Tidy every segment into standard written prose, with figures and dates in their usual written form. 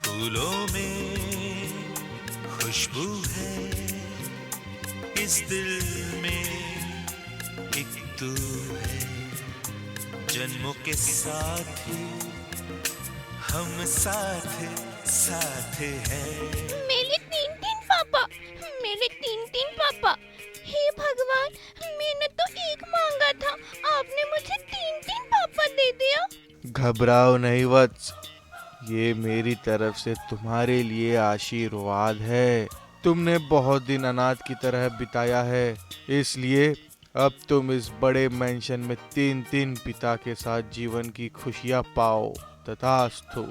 फूलों में खुशबू है, इस दिल में एक तू है, जन्मों के साथ हम साथ साथ हैं। मेरे तीन पापा, मेरे तीन पापा। हे भगवान, मैंने तो एक मांगा था, आपने मुझे तीन पापा दे दिया। घबराओ नहीं वत्स, ये मेरी तरफ से तुम्हारे लिए आशीर्वाद है। तुमने बहुत दिन अनाथ की तरह बिताया है, इसलिए अब तुम इस बड़े मेंशन में तीन पिता के साथ जीवन की खुशियां पाओ। तथास्तु।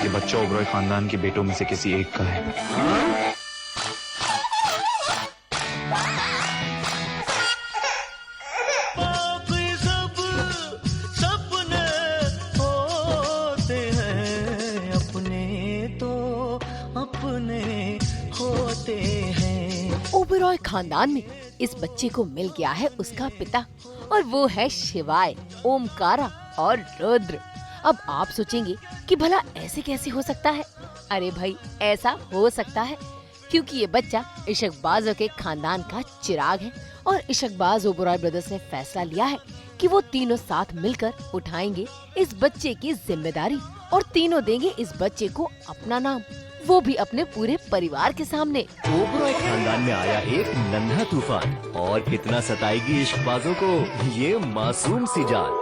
ये बच्चा ओबरॉय खानदान के बेटों में से किसी एक का है। ओबरॉय खानदान में इस बच्चे को मिल गया है उसका पिता, और वो है शिवाय, ओमकारा और रुद्र। अब आप सोचेंगे कि भला ऐसे कैसे हो सकता है? अरे भाई, ऐसा हो सकता है क्योंकि ये बच्चा इशकबाजों के खानदान का चिराग है, और इशकबाज ओबरॉय ब्रदर्स ने फैसला लिया है कि वो तीनों साथ मिलकर उठाएंगे इस बच्चे की जिम्मेदारी, और तीनों देंगे इस बच्चे को अपना नाम, वो भी अपने पूरे परिवार के सामने। ओबरॉय खानदान में आया एक नन्हा तूफान, और कितना सताएगी इश्कबाजों को ये मासूम सी जान।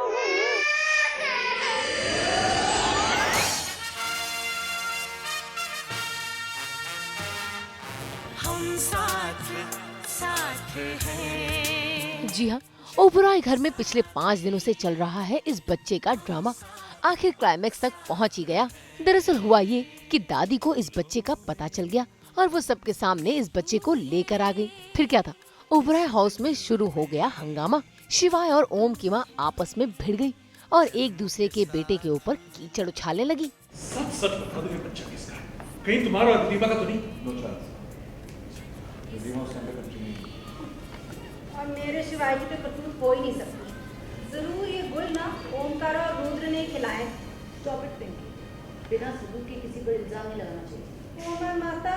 हम साथ साथ हैं। जी हाँ, ओबरॉय घर में पिछले 5 दिनों से चल रहा है इस बच्चे का ड्रामा। आखिर क्लाइमेक्स तक पहुंच ही गया। दरअसल हुआ ये कि दादी को इस बच्चे का पता चल गया, और वो सबके सामने इस बच्चे को लेकर आ गई। फिर क्या था, ओबरॉय हाउस में शुरू हो गया हंगामा। शिवाय और ओम की माँ आपस में भिड़ गई और एक दूसरे के बेटे के ऊपर कीचड़ उछालने लगी। सच सच बता दो, ये बच्चा किसका है? कहीं तुम्हारा और दीपा का तो नहीं? और मेरे शिवाय की तो कसूर हो ही नहीं सकती। जरूर ये गुल ना ओमकारा और रुद्र ने खिलाए। स्टॉप इट पिंकी, बिना सबूत के किसी पर इल्जाम नहीं लगाना चाहिए। कोमल माता,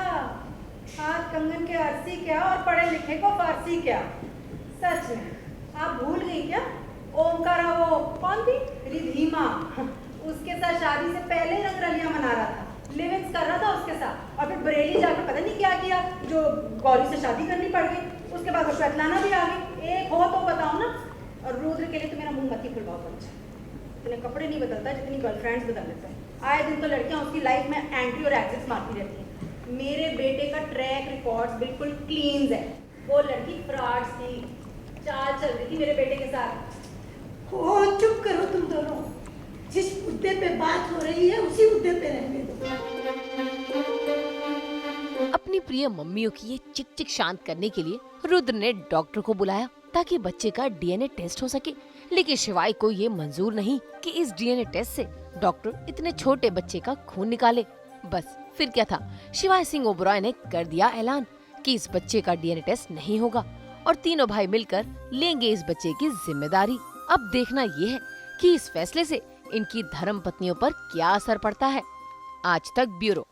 हाथ कंगन के आरसी क्या और पढ़े लिखे को फारसी क्या? सच में आप भूल गई क्या? ओमकारा वो कौन थी? रिधिमा, उसके साथ शादी से पहले रंगरलियां मना रहा था, लिविंग्स कर रहा था उसके साथ, और फिर बरेली जाकर पता नहीं क्या किया, जो गौरी से शादी करनी पड़ गई। उसके बाद वो श्वेतलाना भी आ गई। एक हो तो बताओ ना। और रुद्र के लिए तो मेरा मुंह मत ही खुलवाओ पंच। इतने कपड़े नहीं बदलता जितनी गर्लफ्रेंड्स बदल लेते हैं। आए दिन तो लड़कियां उसकी लाइफ में एंट्री और एग्जिट मारती रहती हैं। मेरे बेटे का ट्रैक रिकॉर्ड्स बिल्कुल क्लीन है। वो लड़की फ्रॉड्स की चाल चल रही थी मेरे बेटे के साथ। ओ चुप करो तुम दोनों, जिस मुद्दे पे बात हो रही है उसी मुद्दे पे रहने दो। अपनी प्रिय मम्मियों की ये चिक शांत करने के लिए रुद्र ने डॉक्टर को बुलाया ताकि बच्चे का डीएनए टेस्ट हो सके, लेकिन शिवाय को ये मंजूर नहीं कि इस डीएनए टेस्ट से डॉक्टर इतने छोटे बच्चे का खून निकाले। बस फिर क्या था, शिवाय सिंह ओबरॉय ने कर दिया ऐलान कि इस बच्चे का डीएनए टेस्ट नहीं होगा, और तीनों भाई मिलकर लेंगे इस बच्चे की जिम्मेदारी। अब देखना ये है कि इस फैसले से इनकी धर्म पत्नियों पर क्या असर पड़ता है। आज तक ब्यूरो।